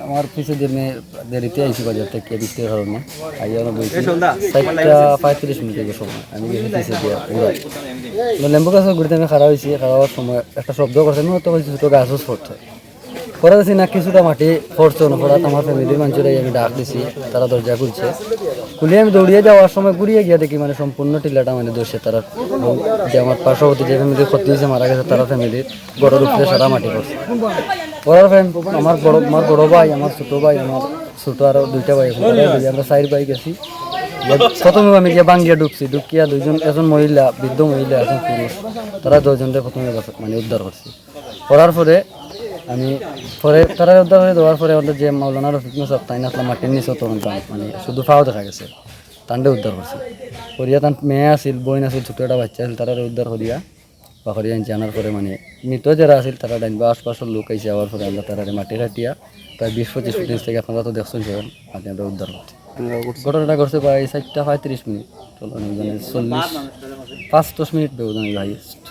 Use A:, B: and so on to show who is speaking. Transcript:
A: আমার পিছু দিনে দেরিতে আইসি বাজার থেকে বৃষ্টির কারণে আইয়া বলছি 4:35 এর সময় আমি গেছি পিছিয়ে দিয়ে উড়াই লেম্বু গাছ ঘুরতে আমি খারাপ হয়েছি খারাপ সময় একটা শব্দ করছে আমি তো ছোটো গাছও পড়ছে পরে দেখছি না কিছুটা মাটি পড়ছে অনুপড়াত আমার ফ্যামিলির মানুষরাই আমি ডাক দিছি তারা দরজা খুলছে খুলিয়ে আমি দৌড়িয়ে যাওয়ার সময় ঘুরিয়ে গিয়ে দেখি মানে সম্পূর্ণ টিলাটা মানে দোষে তারা যে আমার পার্শ্ববর্তী যে ফ্যামিলির ক্ষতি হয়েছে মারা গেছে তারা ফ্যামিলির গড়ের উপরে সারা মাটি পড়ছে পড়ার ফ্যান আমার বড় ভাই আমার ছোটো ভাই আমার ছোটো আরও দুইটা ভাই আমরা 4 ভাই গেছি প্রথমে আমি গিয়ে বাঙ্গিয়া ঢুকিয়া একজন মহিলা বৃদ্ধ মহিলা একজন পুরুষ তারা 2 জনকে প্রথমে মানে উদ্ধার করছি করার পরে আমি পরে তারা উদ্ধার করে দেওয়ার পরে আমাদের যে মাওলানা রফিক মুসাব তাই না আসলাম মাটির নিচে তখন মানে শুধু পাও দেখা গেছে তান্ডে উদ্ধার করছি করিয়া তান মেয়ে আসিল বইন আসিল ছোটো একটা বাচ্চা আসিল তারা উদ্ধার করিয়া বা করিয়া জানার পরে মানে মৃত যারা আসিল তারা ডাইনবা আশপাশের লোক আইসে যাওয়ার পরে আমরা তারা মাটি কাটিয়া প্রায় 20-25 ফুট থেকে আপনারা তো দেখছেন সেখানে আগে আমরা উদ্ধার করছি ঘটনাটা করছে প্রায় 4:35 চলো 40-50 মিনিট ব্যবধান হাইয়েস্ট।